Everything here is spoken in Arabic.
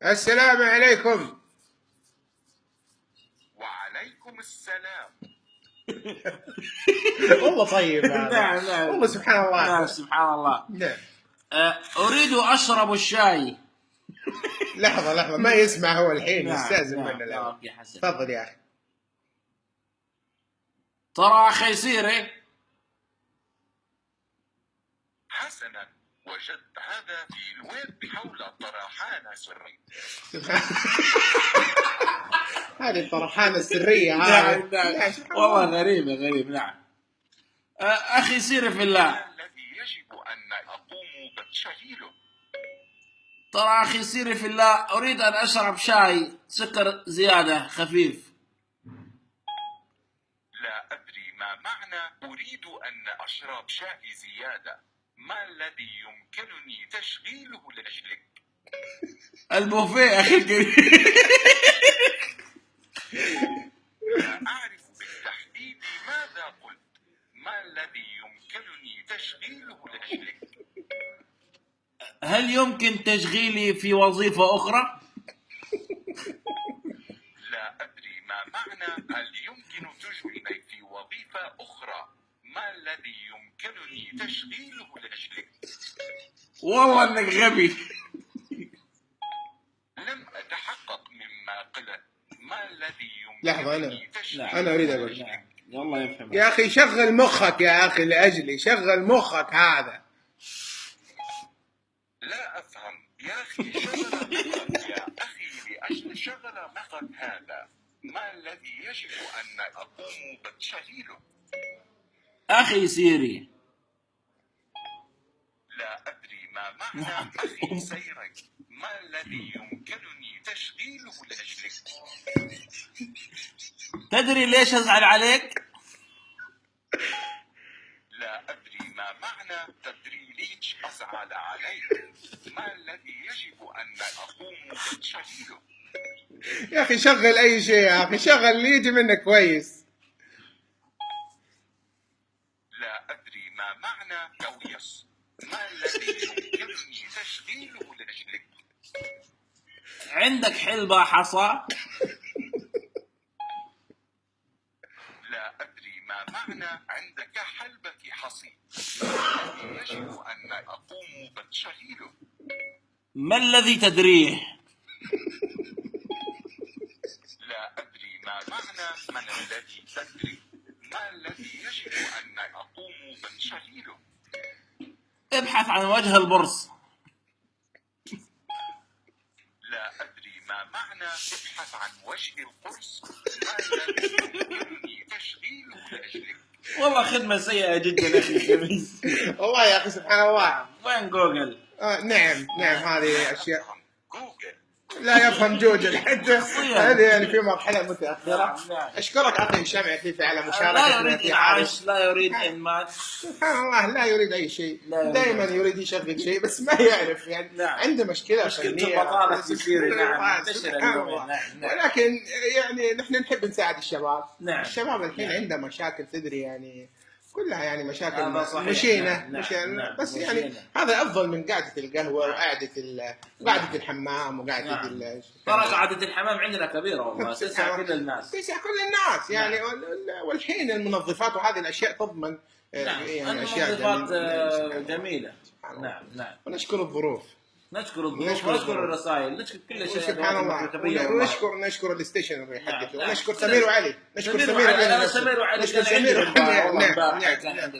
السلام عليكم. وعليكم السلام. والله طيب هذا. نعم نعم والله سبحان الله. نعم سبحان الله. نعم. أريد أشرب الشاي. لحظة ما يسمع هو الحين. نعم يستأذن نعم منه. نعم. أوكي حسن. تفضل يا أخي. ترى أخي سيري. حسنا، وجدت هذا في الويب حول طرحان سري. هذه الطرحانة السرية. نعم نعم والله غريب. نعم. أخي سيري في الله. ما الذي يجب أن أقوم بتشغيله؟ ترى أخي سيري في الله، أريد أن أشرب شاي سكر زيادة خفيف. لا أدري ما معنى أريد أن أشرب شاي زيادة. ما الذي يمكنني تشغيله لأجلك؟ البوفيه أخي الكريم. لا أعرف بالتحديد ماذا قلت. ما الذي يمكنني تشغيله لأجلك؟ هل يمكن تشغيلي في وظيفة أخرى؟ لا أدري ما معنى هل يمكن تشغيلي في وظيفة أخرى. ما الذي يمكنني تشغيله لأجلك؟ والله إنك غبي. لم أتحقق مما قلت. ما الذي لحظة، يمكنني تشغيله أنا أريد أقول لأجلك؟ يلا يفهم يا أخي شغل مخك يا أخي لأجلي. شغل مخك هذا. لا أفهم يا أخي. شغل مخك يا أخي لأجل شغل مخك هذا. ما الذي يجب أن أقوم بتشغيله؟ أخي سيري. لا أدري ما معنى أخي سيري. ما الذي يمكنني تشغيله لأجلك؟ تدري ليش أزعل عليك؟ لا أدري ما معنى تدري ليش أزعل عليك. ما الذي يجب أن أقوم بتشغيله؟ يا أخي شغل أي شيء يا أخي. شغل اللي يجي منك كويس. لا أدري ما معنى كويس. ما الذي يمكنني تشغيله لأجلك؟ عندك حلبة حصى؟ لا أدري ما معنى عندك حلبة حصي. ما الذي يجب أن أقوم بتشغيله؟ ما الذي تدريه؟ لا أدري ما معنى من الذي تدري. ما الذي يجب أن أقوم بتشغيله؟ ابحث عن وجه البرص. لا أدري ما معنى ابحث عن وجه القرص. ما الذي يمكنني تشغيله لأجلك؟ والله خدمة سيئة جدا أخي الخميس. والله يا أخي سبحان الله. وين جوجل؟ نعم هذه أشياء جوجل لا يفهم جوجل حتى. هذه يعني في مرحلة متأخرة. نعم. أشكرك أخي هشام عفيفي على لا مشاركتنا يريد في إنعاش، لا يريد إنماط. سبحان الله. لا يريد أي شيء. لا يريد. دائما يريد يشغل شيء بس ما يعرف يعني. نعم. عنده مشكلة مشكلة فنية. البطالة في سيري. نعم منتشرة سبحان اليوم. الله. نعم. ولكن يعني نحن نحب نساعد الشباب. نعم. الشباب الحين نعم. عنده مشاكل تدري يعني كلها يعني مشاكل هذا صحيح. مشينة. نعم. بس مشينة. يعني هذا أفضل من قعدة القهوة وقعدة الحمام وقعدة نعم. ترى قعدة الحمام عندنا كبيرة والله. تسع كل الناس. تسع كل الناس يعني. والحين المنظفات وهذه الأشياء تضمن نعم. يعني أشياء المنظفات جميلة. نعم. ونشكر الظروف. نشكر الظروف ونشكر الرسائل. نشكر كل شيء. سبحان الله. ونشكر الستيشنري حقته. ونشكر سمير وعلي. أنا سمير وعلي. نعم.